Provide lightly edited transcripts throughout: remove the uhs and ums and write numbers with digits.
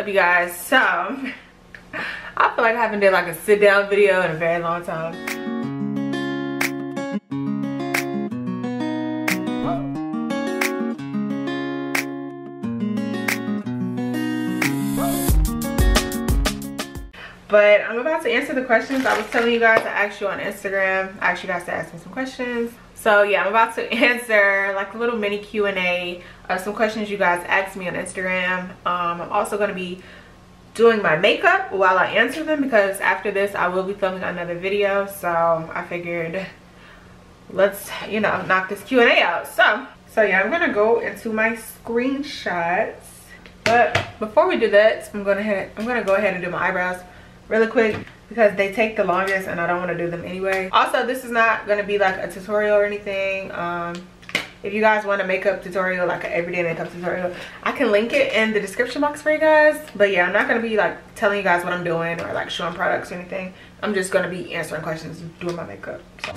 up, you guys? So I feel like I haven't done like a sit down video in a very long time. But I'm about to answer the questions I was telling you guys. I asked you on Instagram. I asked you guys to ask me some questions. So yeah, I'm about to answer like a little mini Q&A of some questions you guys asked me on Instagram. I'm also going to be doing my makeup while I answer them, because after this I will be filming another video. So I figured let's, you know, knock this Q&A out. So yeah, I'm going to go into my screenshots. But before we do that, I'm going to go ahead and do my eyebrows really quick because they take the longest and I don't want to do them anyway. Also, this is not going to be like a tutorial or anything. If you guys want a makeup tutorial, like an everyday makeup tutorial, I can link it in the description box for you guys. But yeah, I'm not going to be like telling you guys what I'm doing or like showing products or anything. I'm just going to be answering questions and doing my makeup. So.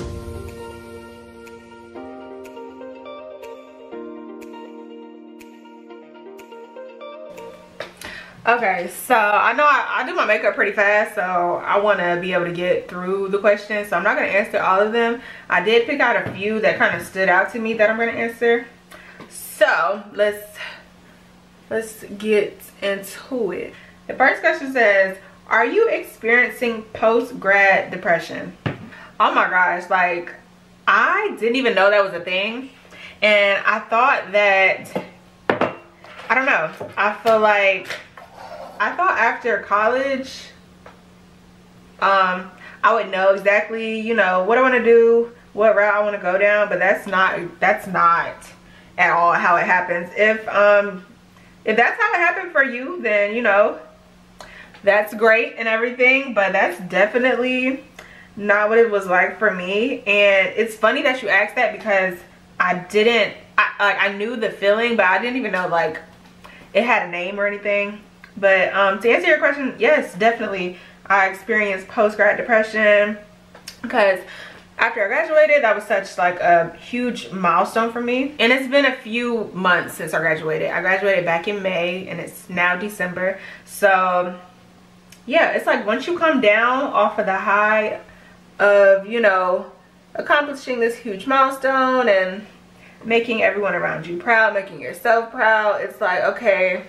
Okay, so I know I do my makeup pretty fast, so I want to be able to get through the questions. So I'm not going to answer all of them. I did pick out a few that kind of stood out to me that I'm going to answer. So let's get into it. The first question says, are you experiencing post-grad depression? Oh my gosh, like I didn't even know that was a thing. And I thought that, I don't know, I thought after college, I would know exactly, you know, what I want to do, what route I want to go down, but that's not at all how it happens. If that's how it happened for you, then, you know, that's great and everything, but that's definitely not what it was like for me. And it's funny that you asked that because I knew the feeling, but I didn't even know like it had a name or anything. But to answer your question, yes, definitely I experienced post-grad depression because after I graduated, that was such like a huge milestone for me. And it's been a few months since I graduated. I graduated back in May and it's now December. So yeah, it's like once you come down off of the high of, you know, accomplishing this huge milestone and making everyone around you proud, making yourself proud, it's like, okay,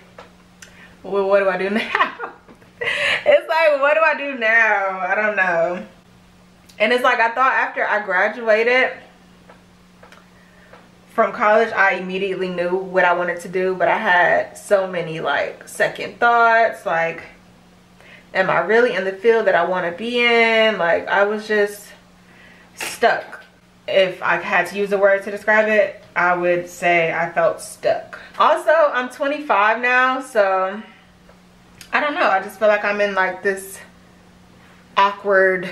well, what do I do now? It's like, what do I do now? I don't know. And it's like, I thought after I graduated from college, I immediately knew what I wanted to do, but I had so many like second thoughts, like, am I really in the field that I want to be in? Like, I was just stuck. If I had to use a word to describe it, I would say I felt stuck. Also, I'm 25 now, so I don't know. I just feel like I'm in like this awkward,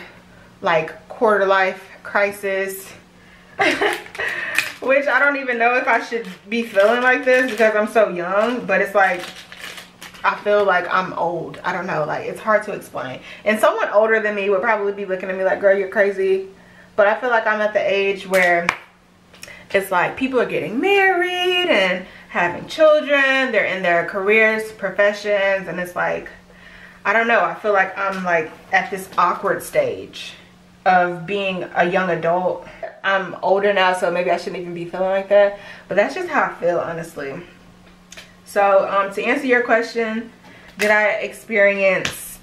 like quarter life crisis, which I don't even know if I should be feeling like this because I'm so young, but it's like, I feel like I'm old. I don't know, like it's hard to explain. And someone older than me would probably be looking at me like, girl, you're crazy. But I feel like I'm at the age where it's like people are getting married and having children, they're in their careers, professions, and it's like, I don't know, I feel like I'm like at this awkward stage of being a young adult. I'm older now, so maybe I shouldn't even be feeling like that, but that's just how I feel, honestly. So to answer your question, did I experience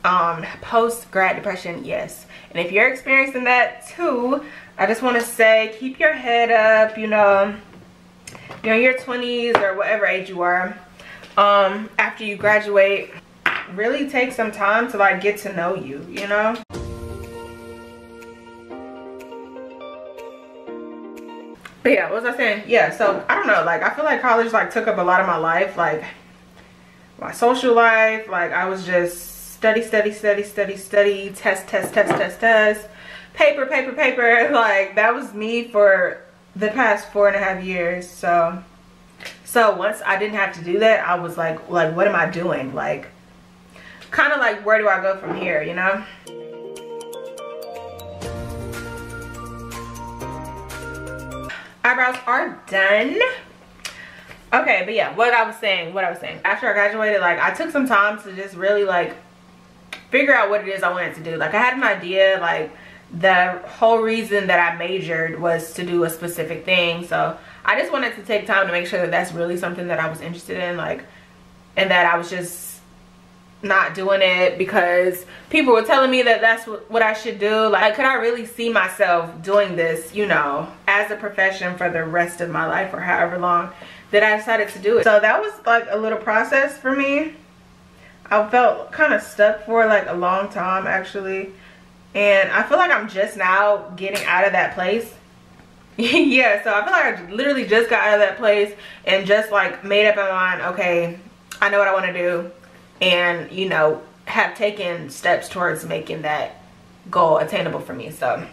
post-grad depression? Yes. And if you're experiencing that too, I just want to say, keep your head up, you know, you're in your 20s or whatever age you are. After you graduate, really take some time to like get to know you, you know. But yeah, what was I saying? Yeah, so I don't know, like I feel like college like took up a lot of my life, like my social life. Like I was just study, test, paper. Like that was me for the past 4.5 years. So once I didn't have to do that, I was like what am I doing? Like kind of like, where do I go from here, you know? Eyebrows are done. Okay, but yeah, what I was saying. After I graduated, like, I took some time to just really, like, figure out what it is I wanted to do. Like, I had an idea, like, the whole reason that I majored was to do a specific thing. So I just wanted to take time to make sure that that's really something that I was interested in, like, and that I was just not doing it because people were telling me that that's what I should do. Like, could I really see myself doing this, you know, as a profession for the rest of my life or however long that I decided to do it. So that was like a little process for me. I felt kind of stuck for like a long time actually, and I feel like I'm just now getting out of that place. Yeah, so I feel like I literally just got out of that place and just like made up my mind, okay, I know what I want to do, and you know, have taken steps towards making that goal attainable for me. So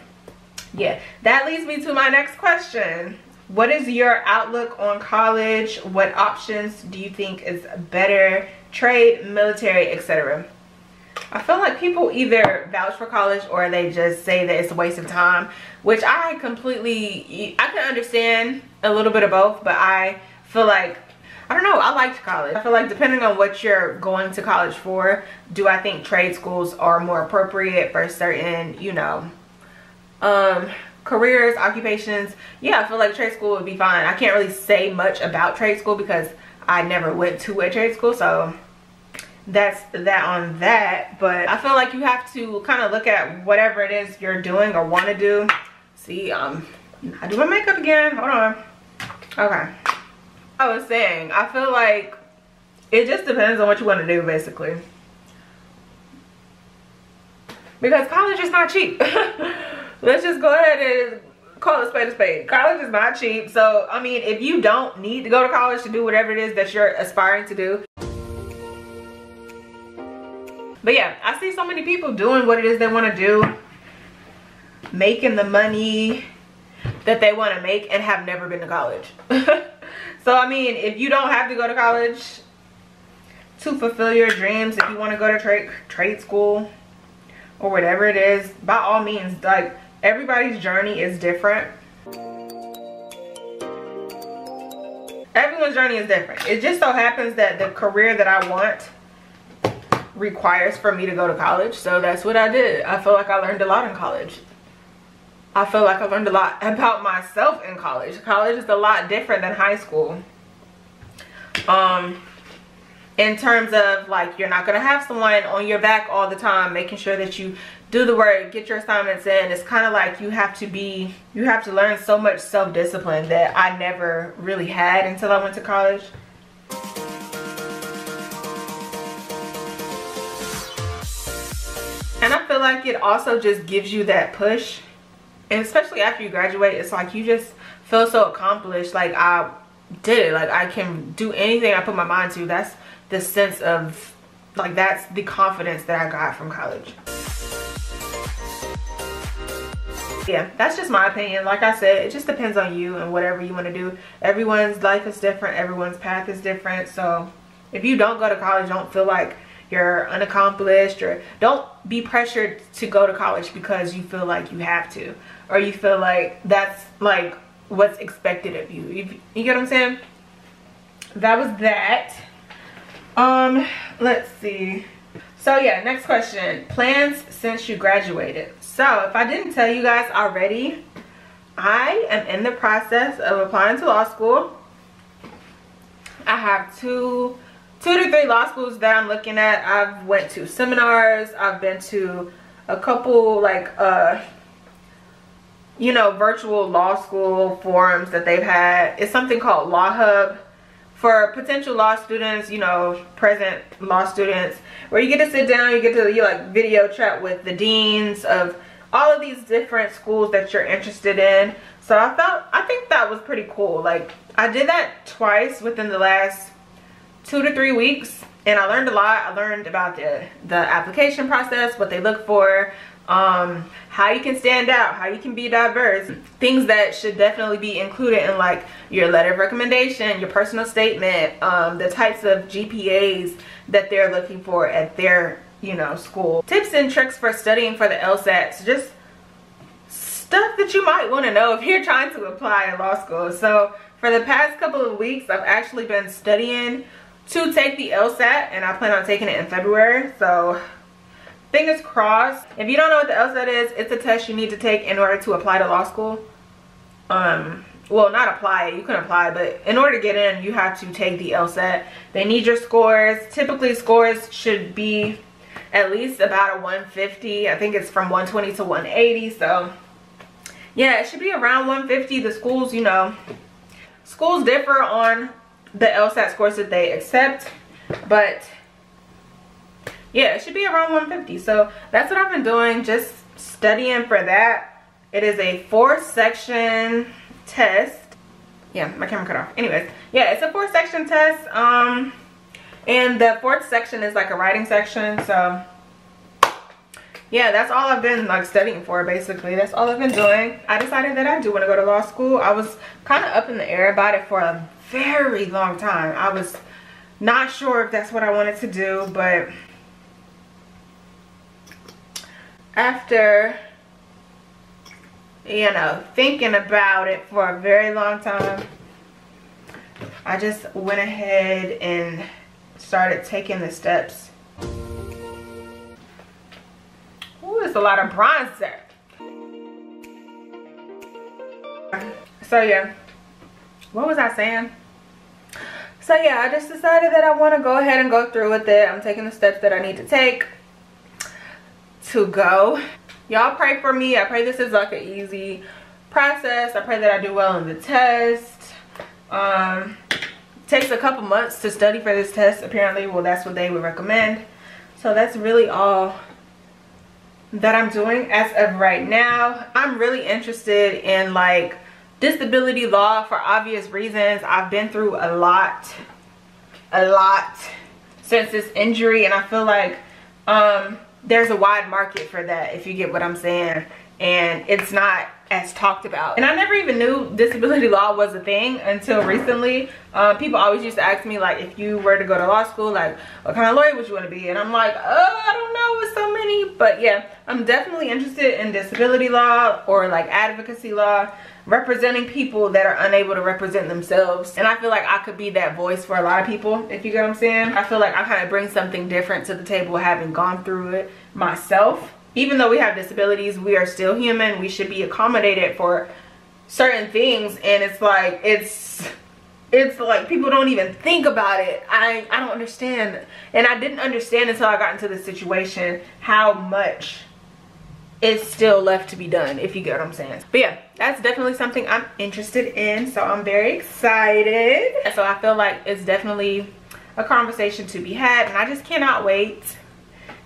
yeah, that leads me to my next question. What is your outlook on college? What options do you think is better? Trade, military, etc. I feel like people either vouch for college or they just say that it's a waste of time, which I can understand a little bit of both, but I feel like, I don't know, I liked college. I feel like depending on what you're going to college for, do I think trade schools are more appropriate for certain, you know, careers, occupations. Yeah, I feel like trade school would be fine. I can't really say much about trade school because I never went to a trade school, so that's that on that. But I feel like you have to kind of look at whatever it is you're doing or want to do. See, I do my makeup again. Hold on. Okay. I was saying, I feel like it just depends on what you want to do, basically. Because college is not cheap. Let's just go ahead and call it spade a spade. College is not cheap. So, I mean, if you don't need to go to college to do whatever it is that you're aspiring to do. But yeah, I see so many people doing what it is they want to do, making the money that they want to make, and have never been to college. So, I mean, if you don't have to go to college to fulfill your dreams, if you want to go to trade school or whatever it is, by all means, like, everybody's journey is different. Everyone's journey is different. It just so happens that the career that I want requires for me to go to college, so that's what I did. I feel like I learned a lot in college. I feel like I learned a lot about myself in college. College is a lot different than high school. In terms of, like, you're not gonna have someone on your back all the time making sure that you do the work, get your assignments in. It's kind of like you have to learn so much self-discipline that I never really had until I went to college. And I feel like it also just gives you that push, and especially after you graduate, it's like you just feel so accomplished. Like, I did it. Like, I can do anything I put my mind to. That's the sense of, like, that's the confidence that I got from college. Yeah, that's just my opinion. Like I said, it just depends on you and whatever you want to do. Everyone's life is different. Everyone's path is different. So if you don't go to college, don't feel like you're unaccomplished, or don't be pressured to go to college because you feel like you have to, or you feel like that's like what's expected of you. You get what I'm saying? That was that. Let's see. So yeah, next question. Plans since you graduated. So if I didn't tell you guys already, I am in the process of applying to law school. I have two to three law schools that I'm looking at. I've went to seminars. I've been to a couple, like, you know, virtual law school forums that they've had. It's something called Law Hub for potential law students, you know, present law students, where you get to sit down, you get to like video chat with the deans of all of these different schools that you're interested in. So I think that was pretty cool. Like, I did that twice within the last 2 to 3 weeks, and I learned a lot. I learned about the application process, what they look for, how you can stand out, how you can be diverse, things that should definitely be included in, like, your letter of recommendation, your personal statement, the types of GPAs that they're looking for at their, you know, school. Tips and tricks for studying for the LSATs, just stuff that you might want to know if you're trying to apply in law school. So For the past couple of weeks, I've actually been studying to take the LSAT, and I plan on taking it in February. So fingers crossed. If you don't know what the LSAT is, it's a test you need to take in order to apply to law school. Well, not apply, you can apply, but in order to get in, you have to take the LSAT. They need your scores. Typically, scores should be at least about a 150. I think it's from 120 to 180. So yeah, it should be around 150. The schools, you know, schools differ on the LSAT scores that they accept, but yeah, it should be around 150. So that's what I've been doing, just studying for that. It is a 4-section test. Yeah, my camera cut off. Anyways, yeah, it's a 4-section test. And the 4th section is like a writing section. So yeah, that's all I've been like studying for, basically. That's all I've been doing. I decided that I do want to go to law school. I was kind of up in the air about it for a very long time. I was not sure if that's what I wanted to do, but after, you know, thinking about it for a very long time, I just went ahead and started taking the steps. Ooh, there's a lot of bronzer. So yeah, what was I saying? So yeah, I just decided that I want to go ahead and go through with it. I'm taking the steps that I need to take to go. Y'all pray for me. I pray this is like an easy process. I pray that I do well in the test. Takes a couple months to study for this test, apparently. Well, that's what they would recommend. So that's really all that I'm doing as of right now. I'm really interested in like disability law for obvious reasons. I've been through a lot since this injury, and I feel like there's a wide market for that, if you get what I'm saying, and it's not as talked about. And I never even knew disability law was a thing until recently. People always used to ask me, like, if you were to go to law school, like, what kind of lawyer would you want to be? And I'm like, I don't know, with so many. But yeah, I'm definitely interested in disability law or like advocacy law, representing people that are unable to represent themselves. And I feel like I could be that voice for a lot of people, if you get what I'm saying. I feel like I kind of bring something different to the table, having gone through it myself. Even though we have disabilities, we are still human. We should be accommodated for certain things. And it's like, it's like people don't even think about it. I don't understand. And I didn't understand until I got into this situation how much is still left to be done, if you get what I'm saying. But yeah, that's definitely something I'm interested in. So I'm very excited. So I feel like it's definitely a conversation to be had. And I just cannot wait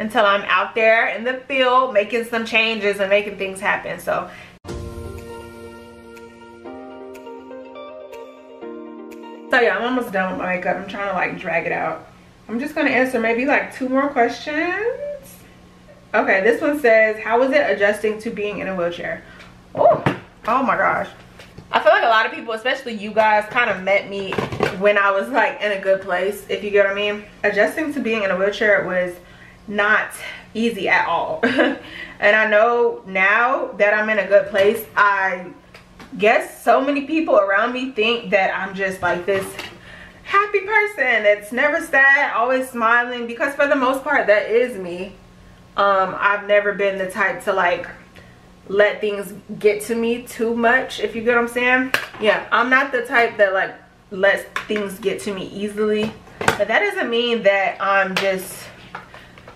until I'm out there in the field making some changes and making things happen. So yeah, I'm almost done with my makeup. I'm trying to like drag it out. I'm just gonna answer maybe like 2 more questions. Okay, this one says, how was it adjusting to being in a wheelchair? Oh my gosh. I feel like a lot of people, especially you guys, kind of met me when I was like in a good place, if you get what I mean. Adjusting to being in a wheelchair was not easy at all. And I know now that I'm in a good place, I guess so many people around me think that I'm just like this happy person that's never sad, always smiling, because for the most part that is me. I've never been the type to like let things get to me too much, if you get what I'm saying. Yeah, I'm not the type that like lets things get to me easily, but that doesn't mean that I'm just,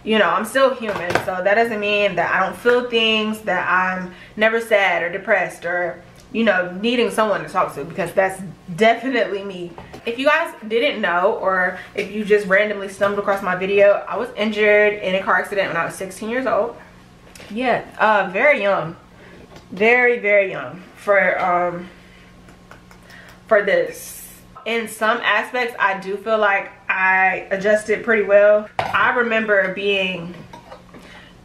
you know, I'm still human. So that doesn't mean that I don't feel things, that I'm never sad or depressed or, you know, needing someone to talk to, because that's definitely me. If you guys didn't know, or if you just randomly stumbled across my video, I was injured in a car accident when I was 16 years old. Yeah, very young. Very young for this. In some aspects, I do feel like I adjusted pretty well. I remember being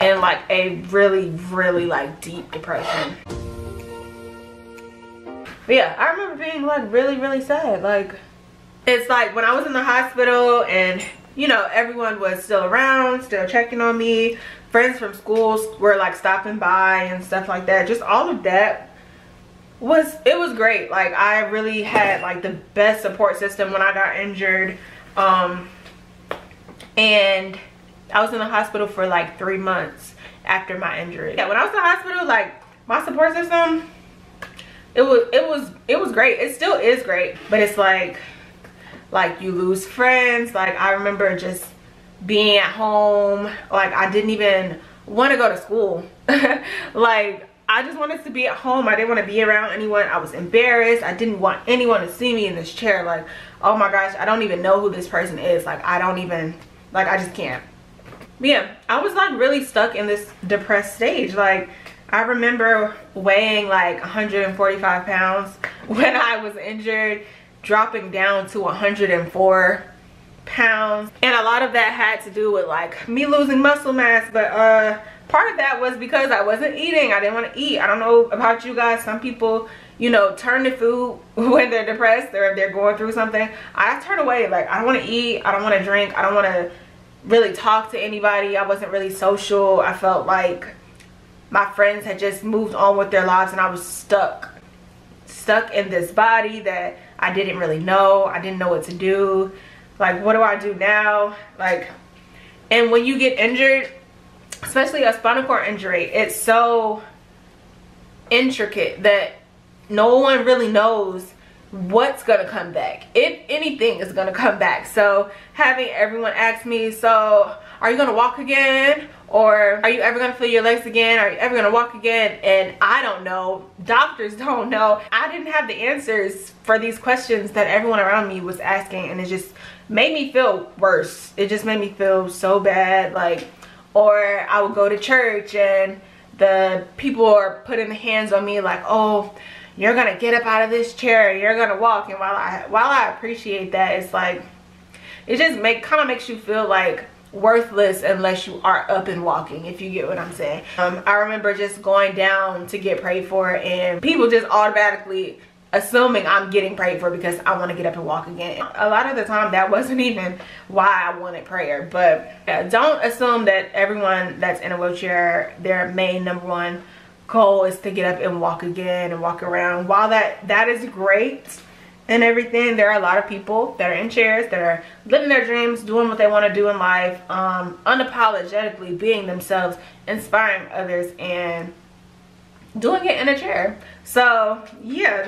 in like a really like deep depression. But yeah, I remember being like really sad. Like, it's like when I was in the hospital and, you know, everyone was still around, still checking on me. Friends from schools were like stopping by and stuff like that. Just all of that it was great. Like, I really had like the best support system when I got injured. And I was in the hospital for like 3 months after my injury. Yeah, when I was in the hospital, like, my support system, it was great. It still is great, but it's like you lose friends. Like, I remember just being at home. Like, I didn't even want to go to school. Like, I just wanted to be at home. I didn't want to be around anyone. I was embarrassed. I didn't want anyone to see me in this chair. Like, oh my gosh, I don't even know who this person is. Like, I don't even, like, I just can't. But yeah, I was like really stuck in this depressed stage. Like, I remember weighing like 145 pounds when I was injured, dropping down to 104 pounds. And a lot of that had to do with like me losing muscle mass. But part of that was because I wasn't eating. I didn't want to eat. I don't know about you guys. Some people, you know, turn to food when they're depressed or if they're going through something. I turn away. Like, I don't want to eat. I don't want to drink. I don't want to really talk to anybody. I wasn't really social. I felt like my friends had just moved on with their lives and I was stuck in this body that I didn't really know. I didn't know what to do. Like, what do I do now? Like, and when you get injured, especially a spinal cord injury, it's so intricate that no one really knows what's gonna come back, if anything is gonna come back. So having everyone ask me, so are you gonna walk again, or are you ever gonna feel your legs again, are you ever gonna walk again? And I don't know, doctors don't know. I didn't have the answers for these questions that everyone around me was asking, and it just made me feel worse. It just made me feel so bad. Like, or I would go to church and the people are putting the hands on me like, oh, you're gonna get up out of this chair, you're gonna walk. And while I appreciate that, it's like, it just kind of makes you feel like worthless unless you are up and walking, if you get what I'm saying. I remember just going down to get prayed for and people just automatically assuming I'm getting prayed for because I want to get up and walk again. A lot of the time that wasn't even why I wanted prayer. But yeah, don't assume that everyone that's in a wheelchair, their main #1 goal is to get up and walk again and walk around. While that is great and everything, there are a lot of people that are in chairs that are living their dreams, doing what they want to do in life, unapologetically being themselves, inspiring others, and doing it in a chair. So yeah,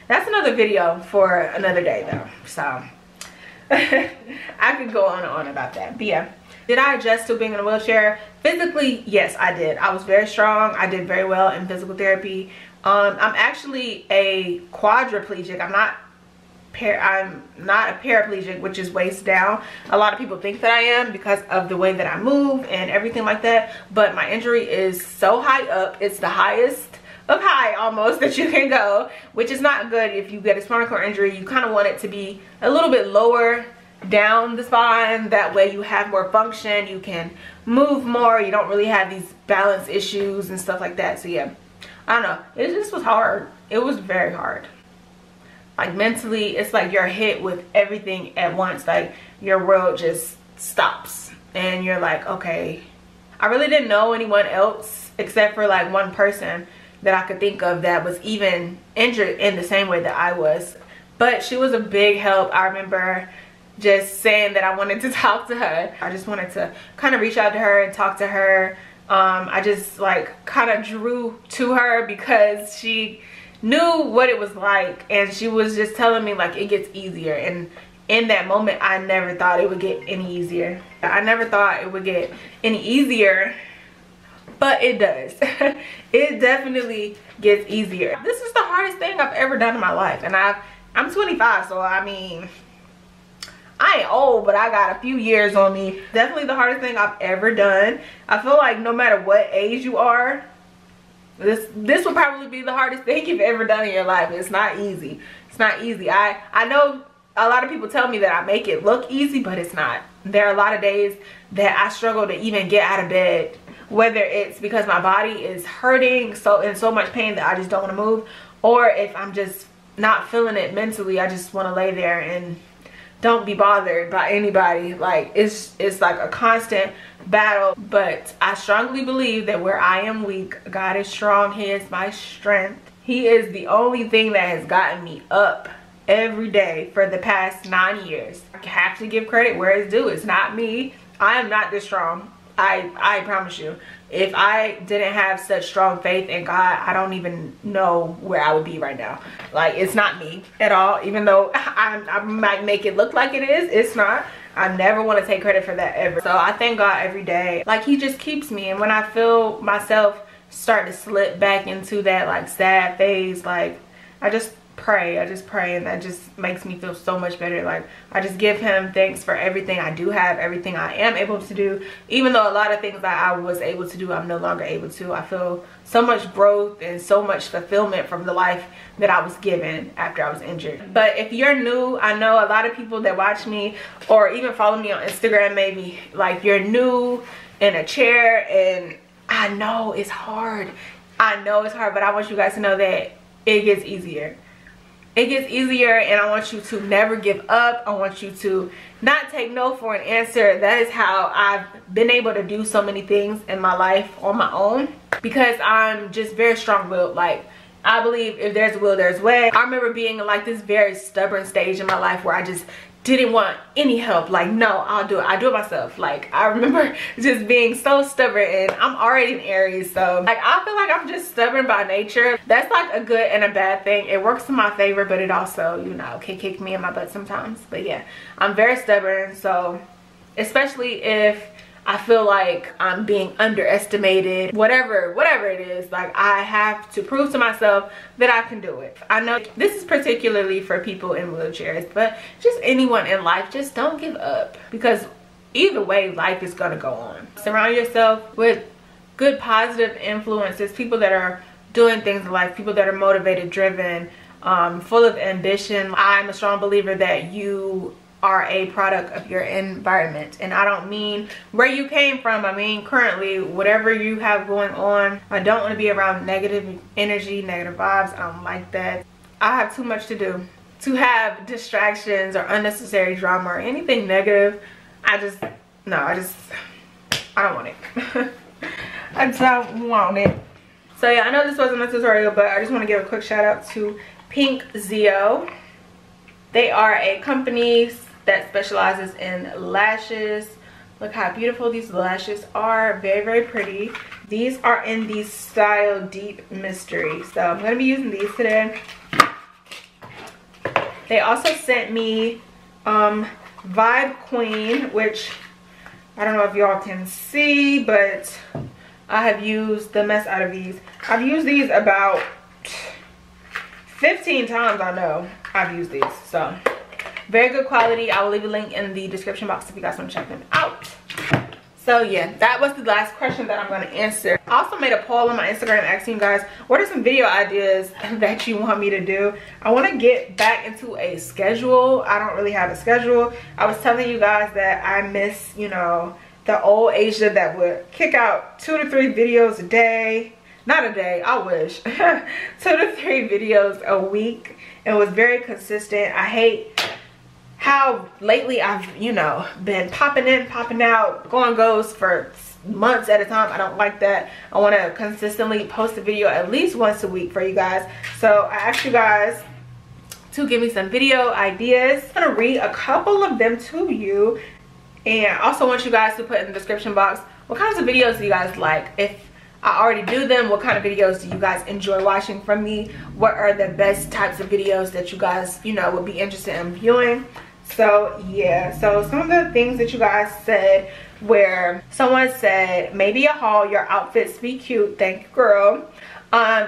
that's another video for another day though. So I could go on and on about that. But yeah, did I adjust to being in a wheelchair? Physically, yes, I did. I was very strong. I did very well in physical therapy. I'm actually a quadriplegic. I'm not a paraplegic, which is waist down. A lot of people think that I am because of the way that I move and everything like that. But my injury is so high up. It's the highest of high almost that you can go, which is not good. If you get a spinal cord injury, you kind of want it to be a little bit lower down the spine. That way you have more function, you can move more, you don't really have these balance issues and stuff like that. So yeah, I don't know, it just was hard. It was very hard. Like, mentally, it's like you're hit with everything at once. Like, your world just stops and you're like, okay. I really didn't know anyone else except for like one person that I could think of that was even injured in the same way that I was. But she was a big help. I remember just saying that I wanted to talk to her. I just wanted to kind of reach out to her and talk to her. I just like kind of drew to her because she knew what it was like, and she was just telling me like it gets easier. And in that moment, I never thought it would get any easier. I never thought it would get any easier, but it does. It definitely gets easier. This is the hardest thing I've ever done in my life, and I'm 25, so I mean, I ain't old, but I got a few years on me. Definitely the hardest thing I've ever done. I feel like no matter what age you are, this will probably be the hardest thing you've ever done in your life. It's not easy. It's not easy. I know a lot of people tell me that I make it look easy, but it's not. There are a lot of days that I struggle to even get out of bed, whether it's because my body is hurting in so much pain that I just don't want to move, or if I'm just not feeling it mentally, I just want to lay there and don't be bothered by anybody. Like, it's like a constant battle. But I strongly believe that where I am weak, God is strong. He is my strength. He is the only thing that has gotten me up every day for the past 9 years. I have to give credit where it's due. It's not me. I am not this strong. I promise you. If I didn't have such strong faith in God, I don't even know where I would be right now. Like, it's not me at all. Even though I might make it look like it is, it's not. I never want to take credit for that ever. So I thank God every day. Like, he just keeps me. And when I feel myself start to slip back into that like sad phase, like, I just pray and that just makes me feel so much better. Like, I just give him thanks for everything I do have, everything I am able to do, even though a lot of things that I was able to do I'm no longer able to. I feel so much growth and so much fulfillment from the life that I was given after I was injured. But if you're new, I know a lot of people that watch me or even follow me on Instagram, maybe like you're new in a chair, and I know it's hard. I know it's hard, but I want you guys to know that it gets easier. It gets easier, and I want you to never give up. I want you to not take no for an answer. That is how I've been able to do so many things in my life on my own, because I'm just very strong-willed. Like, I believe if there's a will, there's a way. I remember being in like this very stubborn stage in my life where I just didn't want any help. Like, no, I'll do it. I do it myself. Like, I remember just being so stubborn, and I'm already an Aries, so like I feel like I'm just stubborn by nature. That's like a good and a bad thing. It works in my favor, but it also, you know, can kick me in my butt sometimes. But yeah, I'm very stubborn. So especially if I feel like I'm being underestimated, whatever it is, like, I have to prove to myself that I can do it. I know this is particularly for people in wheelchairs, but just anyone in life, just don't give up, because either way, life is gonna go on. Surround yourself with good, positive influences, people that are doing things in life, people that are motivated, driven, full of ambition. I'm a strong believer that you are a product of your environment, and I don't mean where you came from. I mean currently, whatever you have going on. I don't want to be around negative energy, negative vibes. I don't like that. I have too much to do to have distractions or unnecessary drama or anything negative. I don't want it. I don't want it. So yeah, I know this wasn't a tutorial, but I just want to give a quick shout out to Pink Zio. They are a company that specializes in lashes. Look how beautiful these lashes are. Very, very pretty. These are in the style Deep Mystery. So I'm going to be using these today. They also sent me Vibe Queen, which I don't know if y'all can see, but I have used the mess out of these. I've used these about 15 times. I know I've used these. So very good quality. I will leave a link in the description box if you guys want to check them out. So yeah, that was the last question that I'm going to answer. I also made a poll on my Instagram asking you guys, what are some video ideas that you want me to do? I want to get back into a schedule. I don't really have a schedule. I was telling you guys that I miss, you know, the old Asia that would kick out 2 to 3 videos a day. Not a day, I wish. 2 to 3 videos a week. It was very consistent. I hate how lately I've, you know, been popping in, popping out, going goes for months at a time. I don't like that. I want to consistently post a video at least once a week for you guys. So I asked you guys to give me some video ideas. I'm going to read a couple of them to you. And I also want you guys to put in the description box what kinds of videos do you guys like. If I already do them, what kind of videos do you guys enjoy watching from me? What are the best types of videos that you guys, you know, would be interested in viewing? So yeah, so some of the things that you guys said, where someone said maybe a haul, your outfits be cute, thank you girl.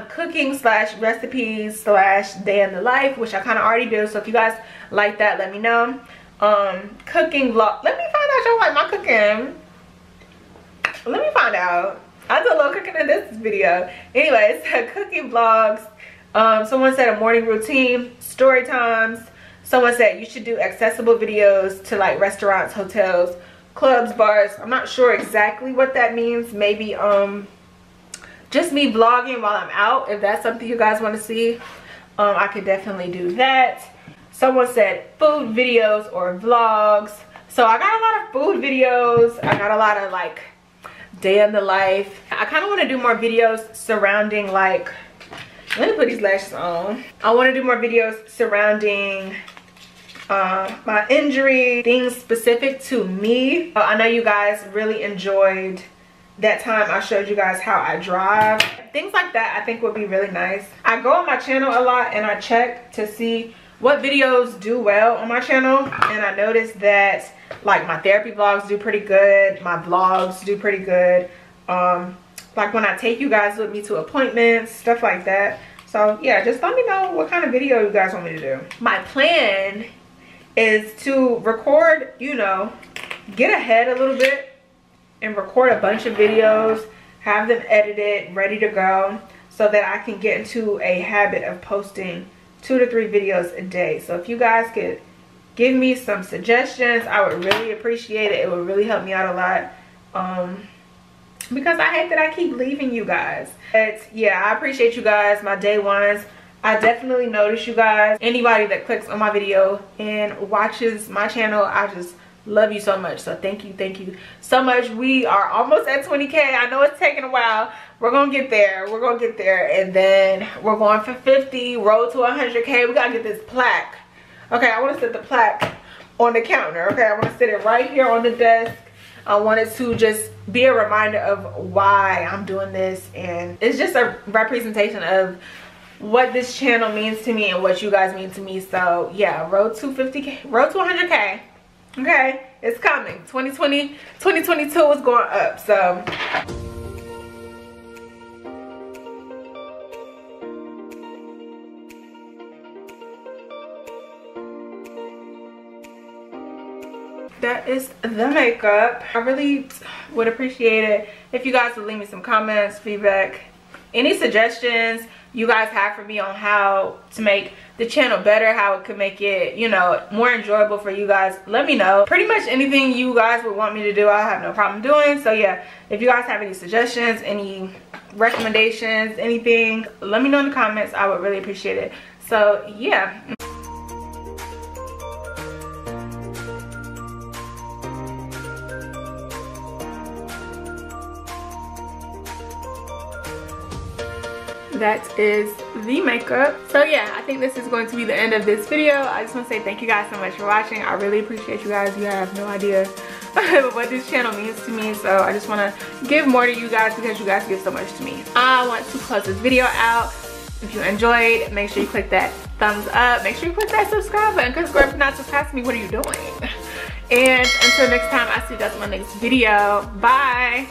Cooking slash recipes slash day in the life, which I kind of already do. So if you guys like that, let me know. Cooking vlog, let me find out y'all like my cooking. Let me find out. I do a little cooking in this video. Anyways, cooking vlogs. Someone said a morning routine, story times. Someone said you should do accessible videos to like restaurants, hotels, clubs, bars. I'm not sure exactly what that means. Maybe just me vlogging while I'm out. If that's something you guys want to see, I could definitely do that. Someone said food videos or vlogs. So I got a lot of food videos. I got a lot of like day in the life. I kind of want to do more videos surrounding like Let me put these lashes on. I want to do more videos surrounding my injury, things specific to me. I know you guys really enjoyed that time I showed you guys how I drive. Things like that I think would be really nice. I go on my channel a lot and I check to see what videos do well on my channel, and I noticed that like my therapy vlogs do pretty good, my vlogs do pretty good, like when I take you guys with me to appointments, stuff like that. So yeah, just let me know what kind of video you guys want me to do. My plan is to record, you know, get ahead a little bit and record a bunch of videos, have them edited, ready to go, so that I can get into a habit of posting 2 to 3 videos a day. So if you guys could give me some suggestions, I would really appreciate it. It would really help me out a lot, because I hate that I keep leaving you guys. But yeah, I appreciate you guys, my day ones. I definitely notice you guys. Anybody that clicks on my video and watches my channel, I just love you so much. So thank you so much. We are almost at 20K. I know it's taking a while. We're gonna get there. We're gonna get there, and then we're going for 50, road to 100K. We gotta get this plaque. Okay, I want to set the plaque on the counter. Okay, I want to set it right here on the desk. I want it to just be a reminder of why I'm doing this, and it's just a representation of what this channel means to me and what you guys mean to me. So yeah, road to 50K, road to 100K. Okay, it's coming. 2020, 2022 is going up. So that is the makeup. I really would appreciate it if you guys would leave me some comments, feedback, any suggestions you guys have for me on how to make the channel better, how it could make it, you know, more enjoyable for you guys. Let me know. Pretty much anything you guys would want me to do, I'll have no problem doing. So yeah, if you guys have any suggestions, any recommendations, anything, let me know in the comments. I would really appreciate it. So yeah. That is the makeup. So yeah, I think this is going to be the end of this video. I just want to say thank you guys so much for watching. I really appreciate you guys. You have no idea what this channel means to me. So I just want to give more to you guys because you guys give so much to me. I want to close this video out. If you enjoyed, make sure you click that thumbs up. Make sure you click that subscribe button, because girl, if you're not subscribed to me, what are you doing? And until next time, I'll see you guys in my next video. Bye.